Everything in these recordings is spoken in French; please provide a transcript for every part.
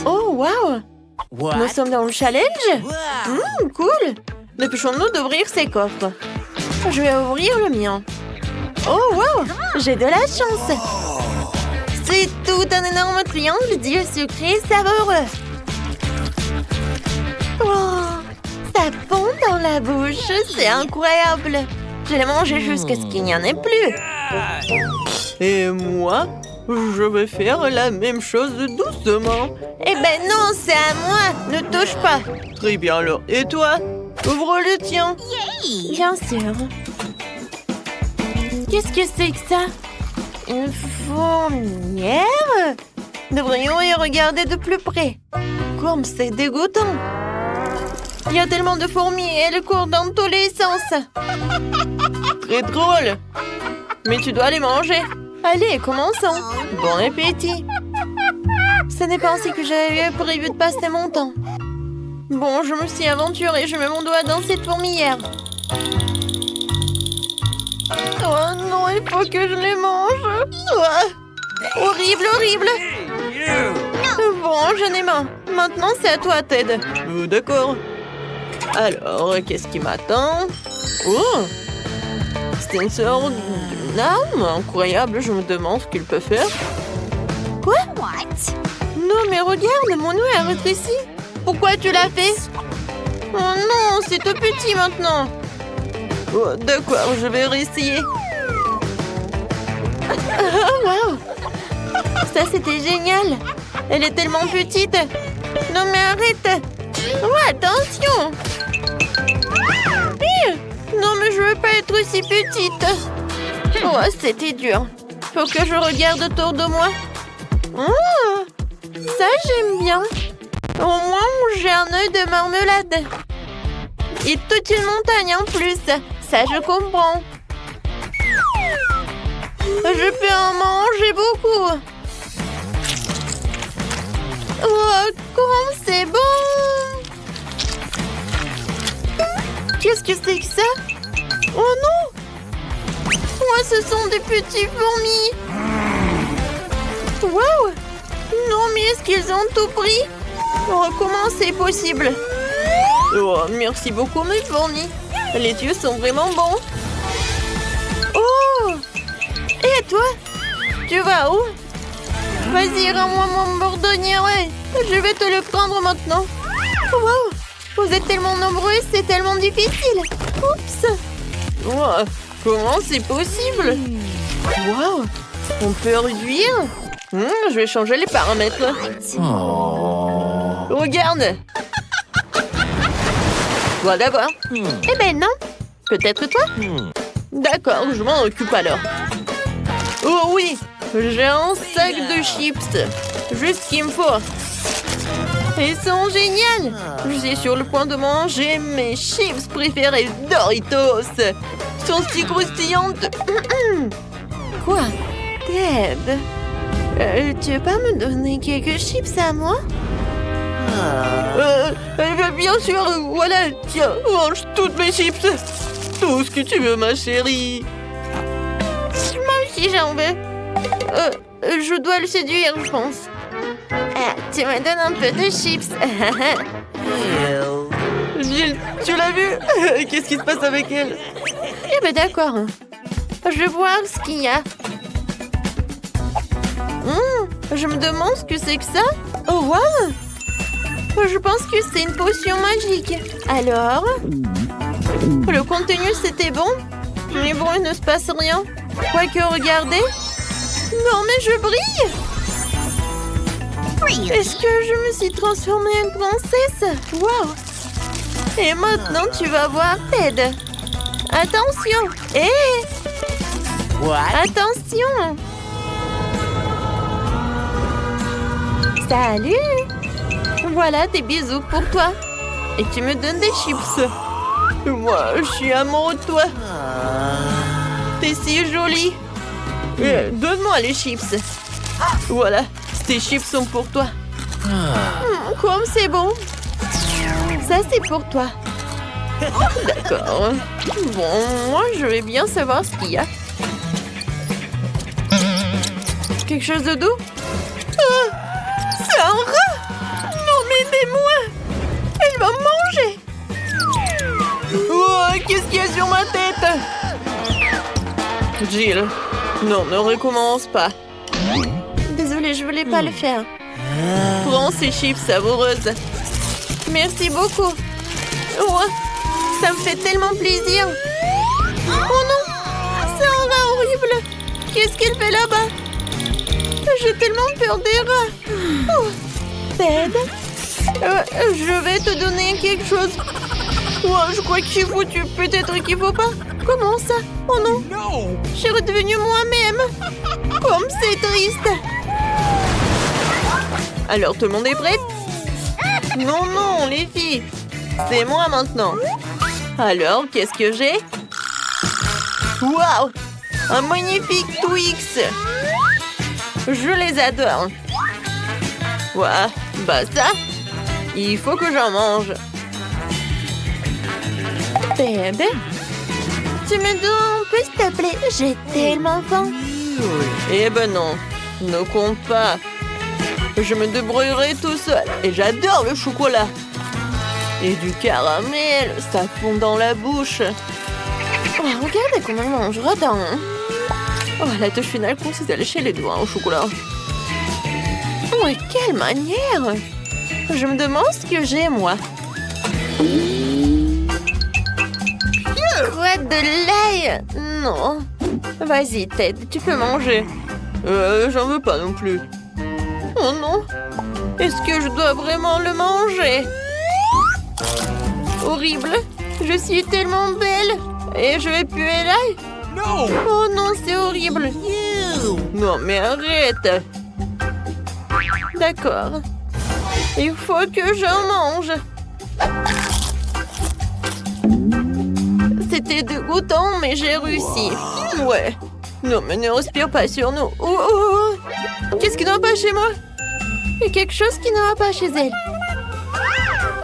Oh, wow! Nous sommes dans le challenge? Cool! Dépêchons-nous d'ouvrir ces coffres. Je vais ouvrir le mien. Oh, wow! J'ai de la chance! C'est tout un énorme triangle d'yeux sucrés savoureux. Oh, ça fond dans la bouche, c'est incroyable. Je l'ai mangé jusqu'à ce qu'il n'y en ait plus. Et moi, je vais faire la même chose doucement. Eh ben non, c'est à moi, ne touche pas. Très bien alors, et toi? Ouvre le tien. Bien sûr. Qu'est-ce que c'est que ça? Une fourmilière? Devrions y regarder de plus près. Comme c'est dégoûtant. Il y a tellement de fourmis et elles courent dans tous les sens. Très drôle. Mais tu dois les manger. Allez, commençons. Bon appétit. Ce n'est pas ainsi que j'avais prévu de passer mon temps. Bon, je me suis aventurée. Je mets mon doigt dans cette fourmilière. Oh non, il faut que je les mange. Oh, horrible, horrible. Bon, j'en ai marre. Maintenant, c'est à toi, Ted. D'accord. Alors, qu'est-ce qui m'attend? Oh, c'est une sorte d'une arme incroyable. Je me demande ce qu'il peut faire. Quoi? Non, mais regarde, mon nez a rétréci. Pourquoi tu l'as fait? Oh non, c'est tout petit maintenant. Oh, d'accord, je vais réessayer. Oh, wow. Ça, c'était génial. Elle est tellement petite. Non, mais arrête. Oh, attention. Non, mais je veux pas être aussi petite. Oh, c'était dur. Faut que je regarde autour de moi. Oh, ça, j'aime bien. Au moins, j'ai un œil de marmelade. Et toute une montagne en plus. Ça, je comprends. Je peux en manger beaucoup. Oh, comme c'est bon! Qu'est-ce que c'est que ça? Oh non! Oh, ce sont des petits fourmis! Wow! Non, mais est-ce qu'ils ont tout pris? Oh, comment c'est possible? Oh, merci beaucoup, mes fourmis. Les yeux sont vraiment bons. Oh! Et toi? Tu vas où? Vas-y, rends-moi mon bourdonnier, ouais. Je vais te le prendre maintenant. Wow! Vous êtes tellement nombreux, c'est tellement difficile. Oups! Oh, comment c'est possible? Wow! On peut réduire? Je vais changer les paramètres. Oh. Regarde! Voilà, voir. Eh ben non. Peut-être toi? D'accord, je m'en occupe alors. Oh oui! J'ai un sac de chips. Juste ce qu'il me faut. Ils sont géniales. Je suis sur le point de manger mes chips préférés Doritos. Ils sont si croustillantes. Quoi? Ted? Tu veux pas me donner quelques chips à moi? Bien sûr, voilà. Tiens, mange toutes mes chips. Tout ce que tu veux, ma chérie. Moi aussi, j'en veux. Je dois le séduire, je pense. Tu me donnes un peu de chips. Gilles, tu l'as vu? Qu'est-ce qui se passe avec elle? Eh ben d'accord. Je vais voir ce qu'il y a. Je me demande ce que c'est que ça. Oh, wow! Je pense que c'est une potion magique. Alors? Le contenu, c'était bon? Mais bon, il ne se passe rien. Quoique, regardez. Non, mais je brille! Est-ce que je me suis transformée en princesse? Wow! Et maintenant, tu vas voir Ted. Attention! Hé! Attention! Salut! Voilà des bisous pour toi. Et tu me donnes des chips. Moi, je suis amoureux de toi. T'es si jolie. Donne-moi les chips. Voilà, ces chips sont pour toi. Comme c'est bon. Ça, c'est pour toi. D'accord. Bon, moi, je vais bien savoir ce qu'il y a. Quelque chose de doux? C'est un rat! Jill, non, ne recommence pas. Désolée, je voulais pas le faire. Prends ces chips savoureuses. Merci beaucoup. Oh, ça me fait tellement plaisir. Oh non, c'est un rat horrible. Qu'est-ce qu'il fait là-bas? J'ai tellement peur des rats. Oh, Ted, je vais te donner quelque chose. Oh, je crois que je suis foutue. Peut-être qu'il faut pas. Comment ça? Oh non, je suis redevenue moi-même. Comme c'est triste. Alors, tout le monde est prêt? Non, non, les filles. C'est moi maintenant. Alors, qu'est-ce que j'ai? Waouh! Un magnifique Twix. Je les adore. Ouah, basta. Il faut que j'en mange. Bébé, tu me donnes un peu, s'il te plaît? J'ai tellement faim. Eh ben non, ne compte pas. Je me débrouillerai tout seul. Et j'adore le chocolat. Et du caramel, ça fond dans la bouche. Oh, regardez comment il mange, radin. Oh, la touche finale consiste à lécher les doigts au chocolat. Oh, et quelle manière! Je me demande ce que j'ai, moi. Quoi, de l'ail? Non. Vas-y, Ted, tu peux manger. J'en veux pas non plus. Oh non. Est-ce que je dois vraiment le manger? Horrible. Je suis tellement belle. Et je vais puer l'ail? No! Oh non, c'est horrible. Non, mais arrête. D'accord. Il faut que j'en mange. C'était dégoûtant, mais j'ai réussi. Ouais. Non, mais ne respire pas sur nous. Oh, oh, oh. Qu'est-ce qui ne va pas chez moi? Il y a quelque chose qui ne va pas chez elle.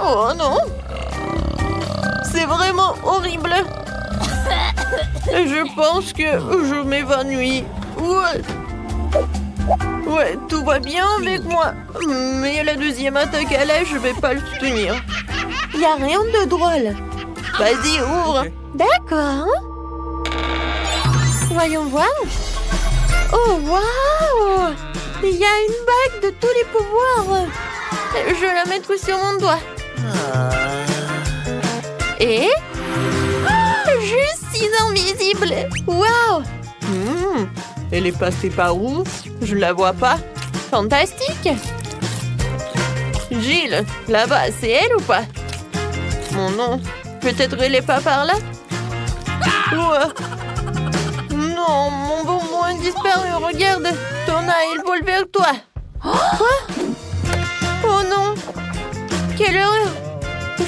Oh non. C'est vraiment horrible. Je pense que je m'évanouis. Ouais, tout va bien avec moi. Mais la deuxième attaque à l'âge, je vais pas le soutenir. Il n'y a rien de drôle. Vas-y, ouvre. D'accord. Voyons voir. Oh, waouh! Il y a une bague de tous les pouvoirs. Je vais la mettre sur mon doigt. Et... je suis invisible. Waouh! Elle est passée par où? Je la vois pas. Fantastique! Jill, là-bas, c'est elle ou pas? Mon nom. Peut-être elle est pas par là? Ouais. Non, mon bonbon a disparu. Regarde, Tona, il vole vers toi. Quoi? Oh non! Quelle horreur!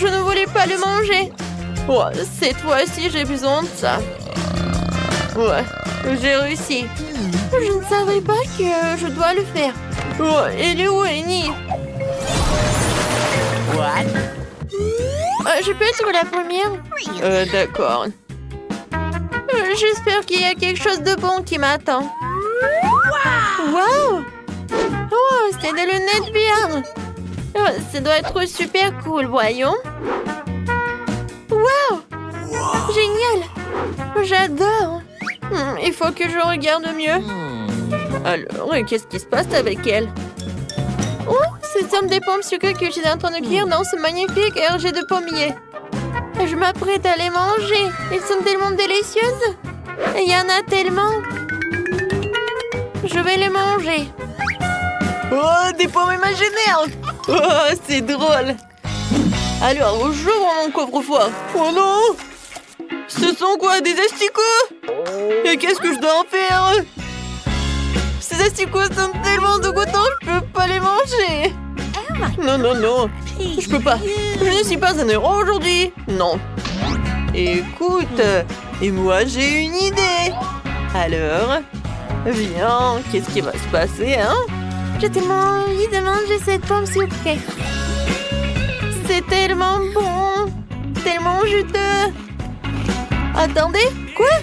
Je ne voulais pas le manger. Oh, cette fois-ci, j'ai besoin de ça. Ouais, j'ai réussi. Je ne savais pas que je dois le faire. Oh, elle est où, Annie? Je peux être la première? D'accord. J'espère qu'il y a quelque chose de bon qui m'attend. Wow! Oh, c'est des lunettes VR. Oh, ça doit être super cool, voyons. Wow! Génial! J'adore! Il faut que je regarde mieux. Alors, qu'est-ce qui se passe avec elle? Oh, ce sont des pommes sucrées que je suis en train de cuire dans ce magnifique RG de pommier. Je m'apprête à les manger. Elles sont tellement délicieuses. Il y en a tellement. Je vais les manger. Oh, des pommes imaginaires! Oh, c'est drôle! Alors, j'ouvre mon coffre-fort. Oh non! Ce sont quoi, des asticots? Et qu'est-ce que je dois en faire? Ces asticots sont tellement dégoûtants, je peux pas les manger. Non, non, non. Je peux pas. Je ne suis pas un héros aujourd'hui. Non. Écoute, et moi j'ai une idée. Alors, viens, qu'est-ce qui va se passer, hein? J'ai tellement envie de manger cette pomme sucrée. C'est tellement bon, tellement juteux. Attendez, quoi?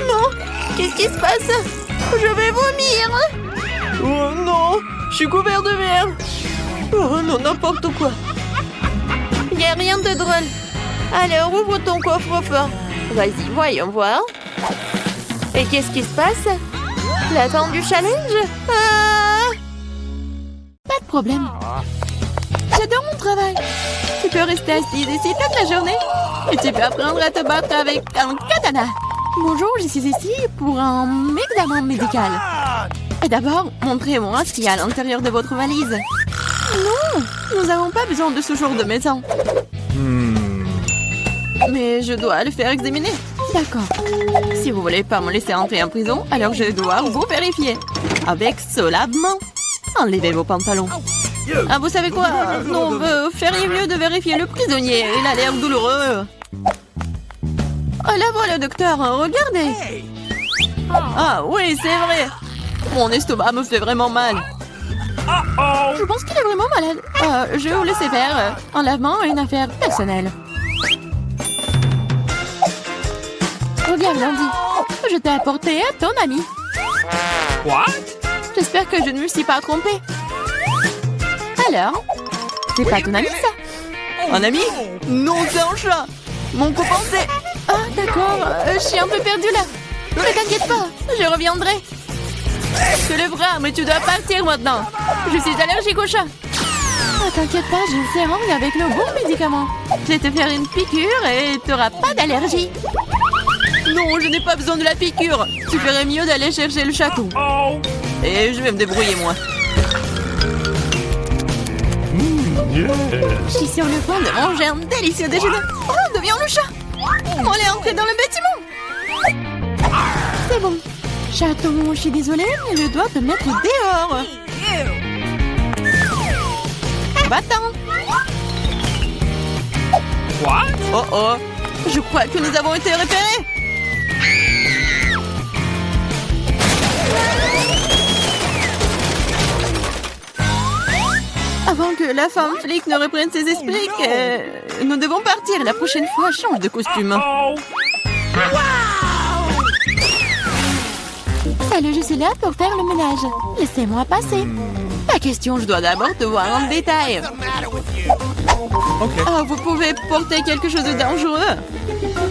Non, qu'est-ce qui se passe? Je vais vomir. Oh non, je suis couvert de merde. Oh non, n'importe quoi. Il n'y a rien de drôle. Alors, ouvre ton coffre-fort. Vas-y, voyons voir. Et qu'est-ce qui se passe? L'attente du challenge? Pas de problème. J'adore mon travail. Tu peux rester assise ici toute la journée. Et tu peux apprendre à te battre avec un katana. Bonjour, je suis ici pour un examen médical. Et d'abord, montrez-moi ce qu'il y a à l'intérieur de votre valise. Non, nous n'avons pas besoin de ce genre de médecin. Mais je dois le faire examiner. D'accord. Si vous voulez pas me laisser entrer en prison, alors je dois vous vérifier. Avec ce lavement. Enlevez vos pantalons. Ah, vous savez quoi? Non, vous feriez mieux de vérifier le prisonnier. Il a l'air douloureux. Oh, là voilà, docteur. Regardez. Ah, oui, c'est vrai. Mon estomac me fait vraiment mal. Je pense qu'il est vraiment malade. Je vais vous laisser faire. Un lavement est une affaire personnelle. Regarde, Landy. Je t'ai apporté à ton ami. What? J'espère que je ne me suis pas trompée. Alors, c'est pas ton ami, ça? Un ami? Non, c'est un chat. Mon copain, c'est... Ah, d'accord. Je suis un peu perdue, là. Mais t'inquiète pas, je reviendrai. Je te le ferai, mais tu dois partir maintenant. Je suis allergique au chat. Oh, t'inquiète pas, j'ai une seringue avec le bon médicament. Je vais te faire une piqûre et t'auras pas d'allergie. Non, je n'ai pas besoin de la piqûre. Tu ferais mieux d'aller chercher le château. Et je vais me débrouiller, moi. Je suis sur le point de manger un délicieux déjeuner. Oh, deviens le chat. On est entré dans le bâtiment. C'est bon. Chaton, je suis désolée, mais je dois te mettre dehors. Va-t'en. What? Oh oh, je crois que nous avons été repérés. Avant que la femme flic ne reprenne ses esprits, nous devons partir. La prochaine fois, change de costume. Salut, je suis là pour faire le ménage. Laissez-moi passer. Pas question, je dois d'abord te voir en détail. Ah, vous pouvez porter quelque chose de dangereux.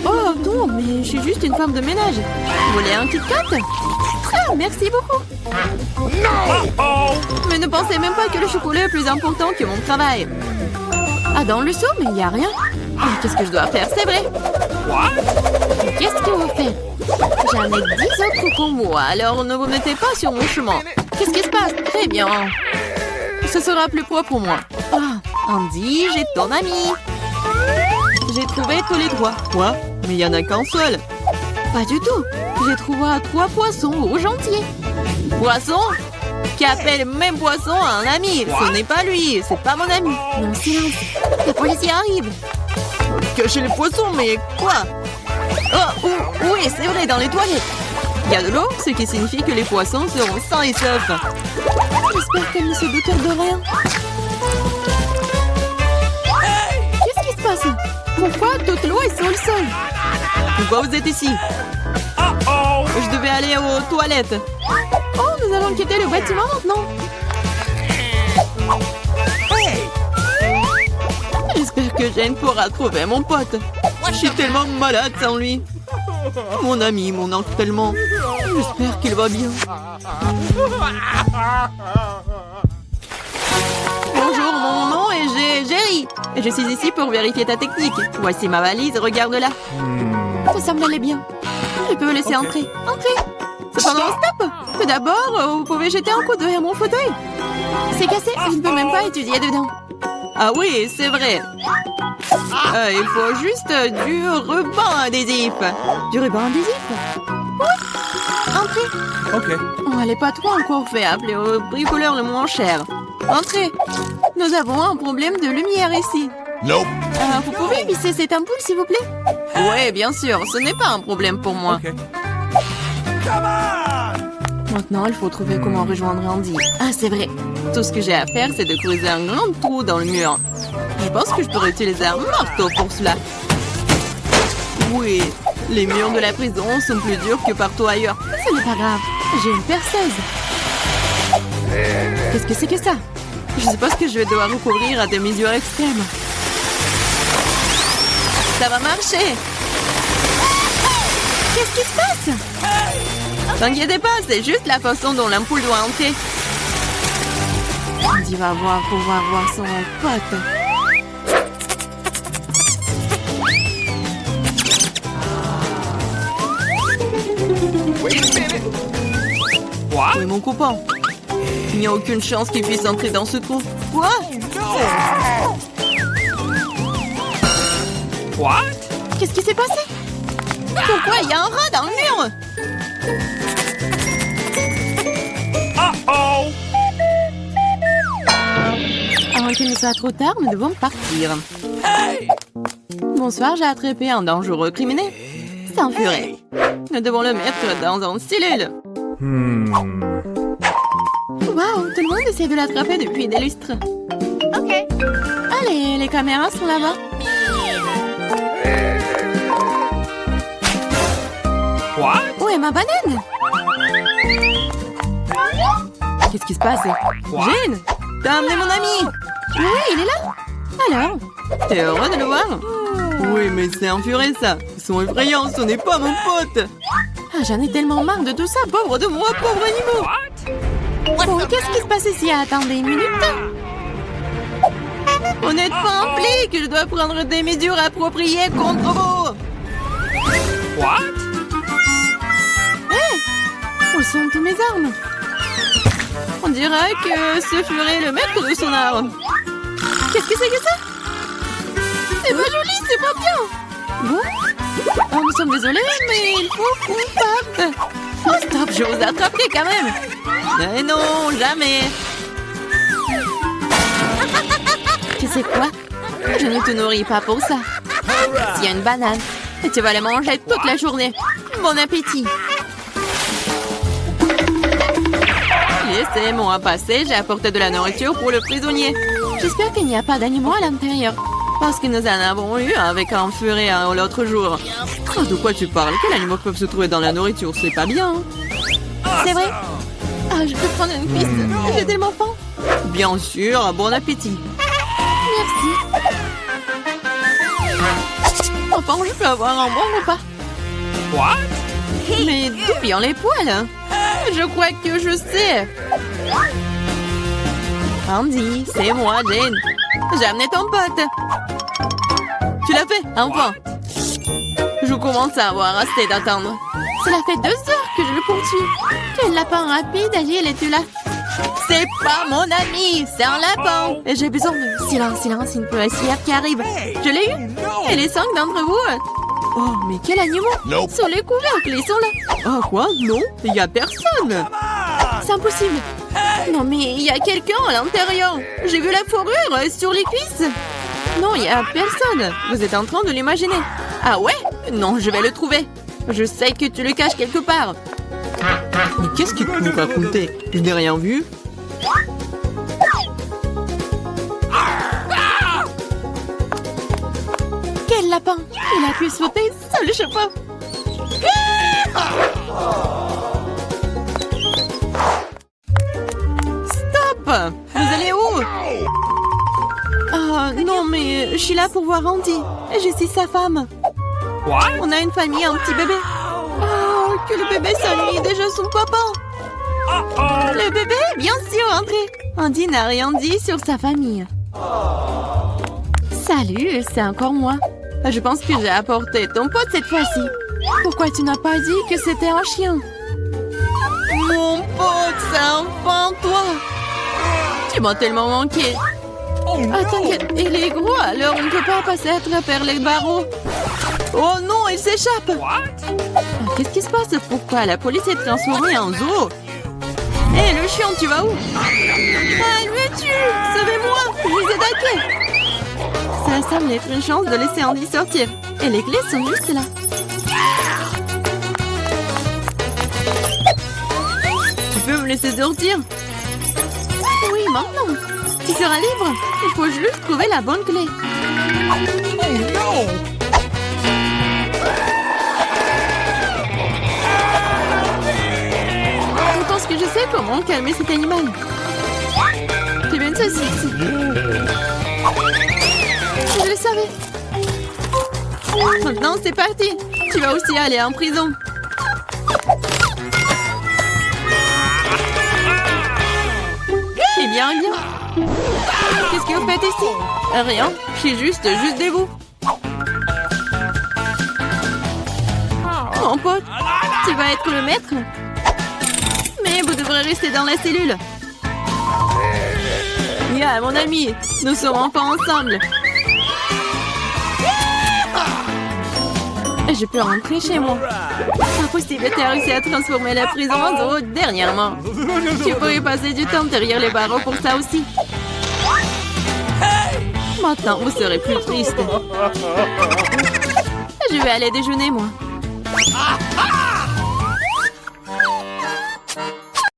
Oh non, mais je suis juste une femme de ménage. Vous voulez un Kit Kat? Ah, merci beaucoup. Mais ne pensez même pas que le chocolat est plus important que mon travail. Ah, dans le seau, mais il n'y a rien. Ah, qu'est-ce que je dois faire? C'est vrai. Qu'est-ce que vous faites? J'en ai 10 autres comme moi, alors ne vous mettez pas sur mon chemin. Qu'est-ce qui se passe? Très bien. Ce sera plus propre pour moi. Ah, Andy, j'ai ton ami. J'ai trouvé tous les trois. Quoi? Mais il n'y en a qu'un seul. Pas du tout. J'ai trouvé 3 poissons rouges entiers. Poisson? Qui appelle même poisson à un ami. Ce n'est pas lui, c'est pas mon ami. Non, silence. Les policiers arrivent. Cachez les poissons, mais quoi? Oh, oui, c'est vrai, dans les toilettes. Il y a de l'eau, ce qui signifie que les poissons seront sains et saufs. J'espère qu'elle ne se doute de rien. Qu'est-ce qui se passe? Pourquoi toute l'eau est sur le sol? Pourquoi vous êtes ici? Je devais aller aux toilettes. Oh, nous allons quitter le bâtiment maintenant. J'espère que Jane pourra trouver mon pote. Je suis tellement malade sans lui. Mon ami, mon oncle tellement. J'espère qu'il va bien. Bonjour, mon nom est Jerry. Et je suis ici pour vérifier ta technique. Voici ma valise, regarde-la. Ça semble aller bien. Je peux vous laisser entrer. Entrez. Cependant, stop. Tout d'abord, vous pouvez jeter un coup d'œil à mon fauteuil. C'est cassé, je ne peux même pas étudier dedans. Ah oui, c'est vrai. Il faut juste du ruban adhésif. Du ruban adhésif? Oui. Entrez. Ok. Oh, elle n'est pas trop encore fait. Appelez au bricoleur le moins cher. Entrez. Nous avons un problème de lumière ici. Nope. Vous pouvez visser cette ampoule, s'il vous plaît? Oui, bien sûr. Ce n'est pas un problème pour moi. Ok. Maintenant, il faut trouver comment rejoindre Andy. Ah, c'est vrai. Tout ce que j'ai à faire, c'est de creuser un grand trou dans le mur. Je pense que je pourrais utiliser un marteau pour cela. Oui, les murs de la prison sont plus durs que partout ailleurs. Ce n'est pas grave. J'ai une perceuse. Qu'est-ce que c'est que ça? Je suppose que je vais devoir recourir à des mesures extrêmes. Ça va marcher. Qu'est-ce qui se passe? T'inquiète pas, c'est juste la façon dont l'ampoule doit entrer. Andy va pouvoir voir son pote. What? Où est mon copain? Il n'y a aucune chance qu'il puisse entrer dans ce trou. Quoi? What? Qu'est-ce qui s'est passé? Pourquoi il y a un rat dans le mur? Uh-oh! Avant qu'il ne soit trop tard, nous devons partir. Bonsoir, j'ai attrapé un dangereux criminel. C'est un furet. Nous devons le mettre dans une cellule. Waouh, tout le monde essaie de l'attraper depuis des lustres. Ok. Allez, les caméras sont là-bas. What? Où est ma banane? Qu'est-ce qui se passe? Jane, t'as amené mon ami? Oui, il est là. Alors, t'es heureux de le voir? Oui, mais c'est un furet, ça. Ils sont effrayants, ce n'est pas mon pote. Ah, j'en ai tellement marre de tout ça. Pauvre de moi, pauvre animal. What? Oh, qu'est-ce qui se passe ici? Attendez une minute. On n'est pas un flic. Je dois prendre des mesures appropriées contre vous. What? Où sont tous mes armes? On dirait que ce furet est le maître de son arme. Qu'est-ce que c'est que ça? C'est pas joli, c'est pas bien. Bon. Oh, nous sommes désolés, mais il faut qu'on parte. Oh, stop, je vous attraperai quand même. Mais non, jamais. Tu sais quoi? Je ne te nourris pas pour ça. S'il y a une banane, tu vas la manger toute la journée. Bon appétit. Laissez-moi passer, j'ai apporté de la nourriture pour le prisonnier. J'espère qu'il n'y a pas d'animaux à l'intérieur. Parce que nous en avons eu avec un furet l'autre jour. Oh, de quoi tu parles? Quels animaux peuvent se trouver dans la nourriture? C'est pas bien. C'est vrai? Ah, je peux prendre une piste. J'ai tellement faim. Bien sûr, bon appétit. Merci. Enfin, je peux avoir un bon repas. What? Mais d'où viennent les poils? Je crois que je sais. Andy, c'est moi, Jane. J'ai amené ton pote. Tu l'as fait, enfin. Je commence à avoir assez d'attendre. Cela fait 2 heures que je le poursuis. Quel lapin rapide, Agile, es-tu là? C'est pas mon ami, c'est un lapin. Et j'ai besoin de... Silence, une policière qui arrive. Je l'ai eu. Et les 5 d'entre vous... Oh, mais quel animal! Nope. Sur les couvercles, ils sont là. Oh, quoi? Non, il n'y a personne. C'est impossible. Non, mais il y a quelqu'un à l'intérieur. J'ai vu la fourrure sur les cuisses. Non, il n'y a personne. Vous êtes en train de l'imaginer. Ah ouais? Non, je vais le trouver. Je sais que tu le caches quelque part. Mais qu'est-ce qu'il peut nous raconter? Je n'ai rien vu. Quel lapin! Il a pu sauter sur le chapeau. Stop! Vous allez où? Oh non, mais je suis là pour voir Andy. Je suis sa femme. What? On a une famille, un petit bébé. Oh, que le bébé s'ennuie déjà son papa. Uh-oh! Le bébé, bien sûr, André. Andy n'a rien dit sur sa famille. Salut, c'est encore moi. Je pense que j'ai apporté ton pote cette fois-ci. Pourquoi tu n'as pas dit que c'était un chien? Mon pote, c'est enfin toi. Tu m'as tellement manqué. Oh no! Ah, t'inquiète, il est gros, alors on ne peut pas passer à travers les barreaux. Oh non, il s'échappe. What? Ah, qu'est-ce qui se passe? Pourquoi la police est transformée en zoo? Hé, le chien, tu vas où? Ah, il me tue! Sauvez-moi! Je vous ai attaqué! Ça semble être une chance de laisser Andy sortir. Et les clés sont juste là. Tu peux me laisser sortir? Oui, maintenant. Tu seras libre. Il faut juste trouver la bonne clé. Oh no! Je pense que je sais comment calmer cet animal. Tu veux une saucisse? Je le savais. Maintenant, c'est parti. Tu vas aussi aller en prison. bien. Qu'est-ce que vous faites ici? Rien, je suis juste debout. Mon pote, tu vas être le maître? Mais vous devrez rester dans la cellule. Ya, mon ami, nous serons enfin ensemble. Je peux rentrer chez moi. Impossible, tu as réussi à transformer la prison en zoo dernièrement. Tu pourrais passer du temps derrière les barreaux pour ça aussi. Maintenant, vous serez plus triste. Je vais aller déjeuner, moi.